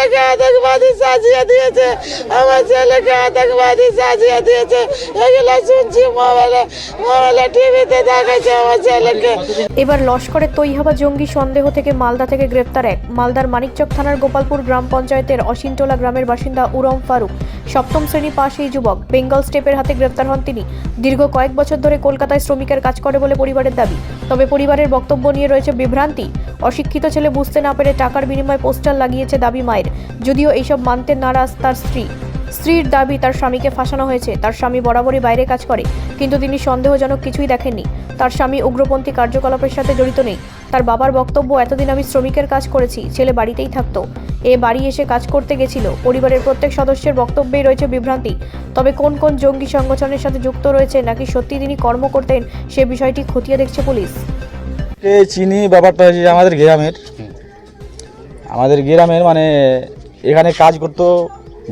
ছেলেকে আতঙ্কবাদী সাজিয়ে দিয়েছে, আমার ছেলেকে আতঙ্কবাদী সাজিয়ে দিয়েছে। এগুলো শুনছি মোবাইলে টিভিতে দেখাচ্ছে আমার ছেলেকে। এবার লস্করের তৈহাবা জঙ্গি সন্দেহ থেকে মালদা থেকে গ্রেপ্তার এক। মালদার মানিকচক থানার গোপালপুর গ্রাম পঞ্চায়েতের অসিনটোলা গ্রামের বাসিন্দা উরম ফারুক, সপ্তম শ্রেণী পাশ এই যুবক। বেঙ্গল স্টেপের হাতে গ্রেপ্তার হন তিনি। দীর্ঘ কয়েক বছর ধরে কলকাতায় শ্রমিকের কাজ করে বলে পরিবারের দাবি। তবে পরিবারের বক্তব্য নিয়ে রয়েছে বিভ্রান্তি। অশিক্ষিত ছেলে বুঝতে না পেরে টাকার বিনিময়ে পোস্টার লাগিয়েছে দাবি মায়ের। যদিও এইসব মানতে নারাজ তার স্ত্রীর দাবি তার স্বামীকে ফাঁসানো হয়েছে। তার স্বামী বরাবরই বাইরে কাজ করে, কিন্তু তিনি সন্দেহজনক কিছুই দেখেননি। তার স্বামী উগ্রপন্থী কার্যকলাপের সাথে জড়িত নেই। তার বাবার বক্তব্য, এতদিন আমি শ্রমিকের কাজ করেছি, ছেলে বাড়িতেই থাকতো, এ বাড়ি এসে কাজ করতে গেছিল। পরিবারের প্রত্যেক সদস্যের বক্তব্যেই রয়েছে বিভ্রান্তি। তবে কোন কোন জঙ্গি সংগঠনের সাথে যুক্ত রয়েছে নাকি সত্যি তিনি কর্ম করতেন, সে বিষয়টি খতিয়ে দেখছে পুলিশ। চিনি ব্যাপারটা হচ্ছে আমাদের গ্রামের মানে এখানে কাজ করতো,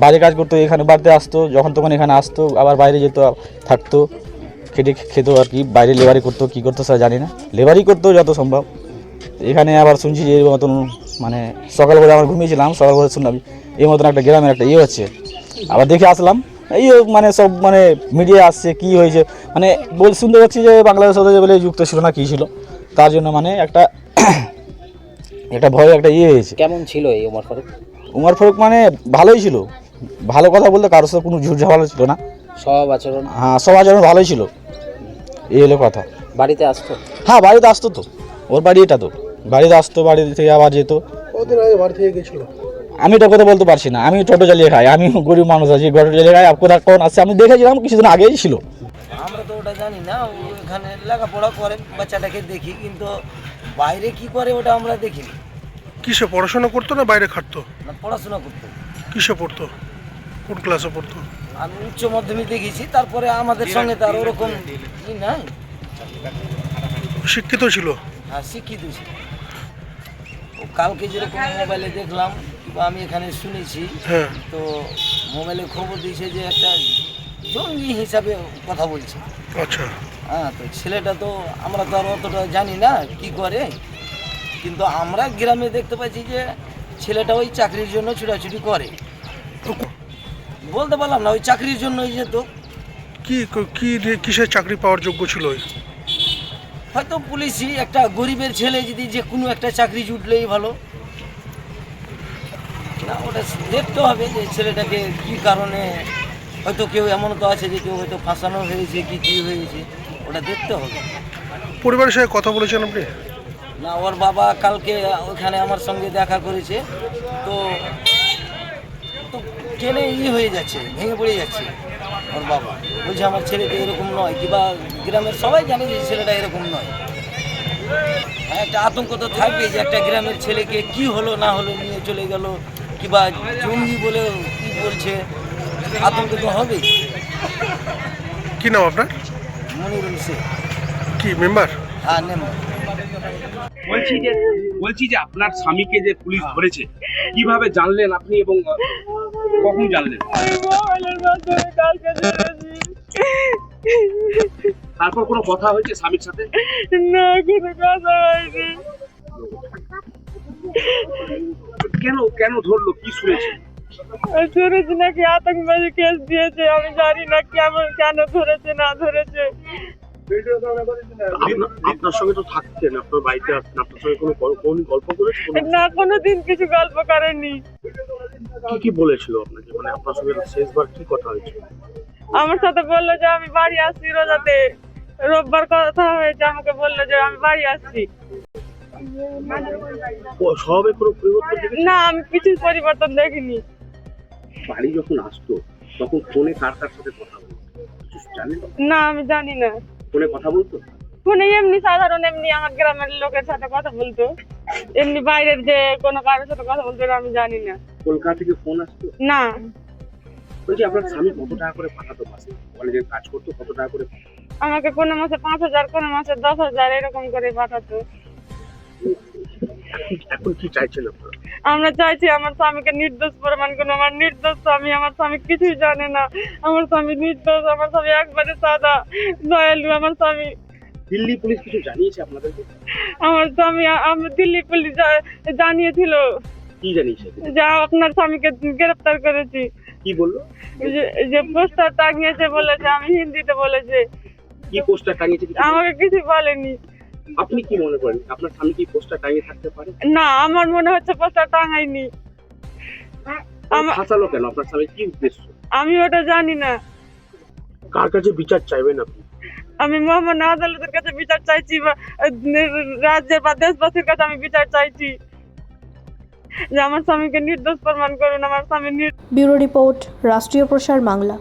বাইরে কাজ করতো, এখানে বাড়িতে আসতো, যখন তখন এখানে আসতো, আবার বাইরে যেত, থাকতো, খেত আর কি। বাইরে লেবারি করতো, কী করতো স্যার জানি না, লেবারি করতো যত সম্ভব। এখানে আবার শুনছি যে এর মতন মানে সকাল করে আমার ঘুমিয়েছিলাম, সকাল করে শুনলাম এই মতন একটা গ্রামের একটা হচ্ছে। আবার দেখে আসলাম, এই মানে সব মানে মিডিয়া আসছে কী হয়েছে, মানে শুনতে পাচ্ছি যে বাংলাদেশ সাথে বলে যুক্ত ছিল না কী ছিল, তার জন্য মানে একটা ভয় একটা হয়েছে। কেমন ছিল এই উমর ফারুক মানে ভালোই ছিল, ভালো কথা বলতে কারোর সাথে কোনো ঝুট ঝামেলা ছিল না, সব আচরণ? হ্যাঁ, সব আচরণ ভালোই ছিল, এই হলো কথা। বাড়িতে আসতো? হ্যাঁ, বাড়িতে আসতো তো, ওর বাড়ি এটা তো, বাড়িতে আসতো, বাড়ি থেকে আবার যেত। কতদিন আগে বাড়ি থেকে গেছিল? আমি এটা কথা বলতে পারছি না, আমি টোটো চালিয়ে খাই, আমি গরিব মানুষ আছি, টোটো চালিয়ে খাই। কোথাও কোন আসছে আমি দেখেছিলাম কিছুদিন আগেই ছিল। আমরা তো ওটা জানি না, এখানে লেখাপড়া করে বাচ্চাটাকে দেখি, কিন্তু বাইরে কি করে ওটা আমরা দেখিনি। কিসে পড়াশোনা করতো না বাইরে খাটতো? না, পড়াশোনা করতো। কিসে পড়তো? কোন ক্লাসে পড়তো? আমি উচ্চ মাধ্যমিক দেখেছি, তারপরে আমাদের সঙ্গে তার ওরকম ই নাই। শিক্ষিত ছিল? হ্যাঁ, শিক্ষিত ছিল। ও কালকে যেরকম মোবাইলে দেখলাম কিংবা আমি এখানে শুনেছি, হ্যাঁ, তো মোবাইলে খবর দিয়েছে যে একটা জঙ্গি হিসাবে কথা বলছে। আচ্ছা। হ্যাঁ, তো ছেলেটা তো আমরা তো আর অতটা জানি না কি করে, কিন্তু আমরা গ্রামে দেখতে পাচ্ছি যে ছেলেটা ওই চাকরির জন্য ছুটাছুটি করে। বলতে পারলাম না, ওই চাকরির জন্যই যেত। কি কি কিসের চাকরি পাওয়ার যোগ্য ছিল? হয়তো পুলিশই, একটা গরিবের ছেলে যদি যে কোনো একটা চাকরি জুটলেই ভালো না, ওটা দেখতে হবে যে ছেলেটাকে কি কারণে, হয়তো কেউ এমন তো আছে যে কেউ হয়তো ফাঁসানো হয়েছে কি হয়েছে, ওটা দেখতে হবে। পরিবারের সাথে কথা বলেছেন আপনি? না, ওর বাবা কালকে ওখানে আমার সঙ্গে দেখা করেছে, তো ট্রেনে হয়ে যাচ্ছে, ভেঙে পড়ে যাচ্ছে। ওর বাবা বলছে আমার ছেলেটা এরকম নয়, কিংবা গ্রামের সবাই জানে যে ছেলেটা এরকম নয়। একটা আতঙ্ক তো থাকবে যে একটা গ্রামের ছেলেকে কি হলো না হলো নিয়ে চলে গেল, কিংবা জঙ্গি বলে কি বলছে, আতঙ্ক তো হবে। কি নাম আপনার? মনিরুল শেখ। কি মেম্বার? হ্যাঁ, মেম্বার। বলছি যে আপনার স্বামীকে যে পুলিশ ধরেছে, কিভাবে জানলেন আপনি এবং কখন জানলেন? তারপর কোনো কথা হয়েছে স্বামীর সাথে? না, কোনো কথা হয়নি। কেন ধরলো, কি শুনেছে? শুনেছি নাকি আতঙ্কবাদী কেস দিয়েছে, আমি জানি না কেন ধরেছে না ধরেছে। আপনার সঙ্গে তো থাকতেন, আপনার বাড়িতে আসতেন, আপনার সঙ্গে কোনো গল্প করেছে? না, কোনোদিন কিছু গল্প করেনি। কি বলেছিল আপনাকে, মানে আপনার সঙ্গে শেষবার কি কথা হয়েছিল? আমার সাথে বললো যে আমি বাড়ি আসছি রোজাতে, রোববার কথা হয়েছে, আমাকে বললো যে আমি বাড়ি আসছি। স্বভাবে কোনো পরিবর্তন দেখেছেন? না, আমি কিছু পরিবর্তন দেখিনি। বাড়ি যখন আসতো তখন ফোনে কার সাথে কথা বলতো জানেন? না, আমি জানি না। ফোনে কথা বলতো? ফোনে এমনি সাধারণ, এমনি আমার গ্রামের লোকের সাথে কথা বলতো, এমনি বাইরের যে কোনো কারোর সাথে কথা বলতো আমি জানি না। কলকাতা থেকে ফোন আসতো? না। বলছি আপনার স্বামী কত টাকা করে পাঠাতো মাসে, কলেজে কাজ করতো, কত টাকা করে? আমাকে কোনো মাসে 5,000, কোনো মাসে 10,000 এরকম করে পাঠাতো। এখন কি চাইছেন আপনারা? আমরা চাইছি আমার স্বামীকে নির্দোষ প্রমাণ করুন। আমার নির্দোষ স্বামী, আমার স্বামী কিছুই জানে না, আমার স্বামী নির্দোষ, আমার স্বামী একবারে সাদা দয়ালু। আমার স্বামী, দিল্লি পুলিশ কিছু জানিয়েছে আপনাদেরকে? আমার স্বামী, দিল্লি পুলিশ জানিয়েছিল, কি জানিয়েছে? যা আপনার স্বামীকে গ্রেফতার করেছি। কি বললো? যে পোস্টার টাঙিয়েছে বলেছে, আমি হিন্দিতে বলেছে, কি পোস্টার টাঙিয়েছে? আমাকে কিছু বলেনি। আপনি কি মনে করেন আপনার স্বামী কি পোস্টার টাঙিয়ে থাকতে পারে? না, আমার মনে হচ্ছে পোস্টার টাঙায়নি। ফাঁসালো কেন? আপনার স্বামী কি উদ্দেশ্য? আমি ওটা জানি না। কার কাছে বিচার চাইবেন আপনি? আমি মহামান্য আদালতের কাছে বিচার চাইছি, বা রাজ্যের বা দেশবাসীর কাছে আমি বিচার চাইছি যে আমার স্বামীকে নির্দোষ প্রমাণ করুন। আমার স্বামী ব্যুরো রিপোর্ট, রাষ্ট্রীয় প্রসার বাংলা।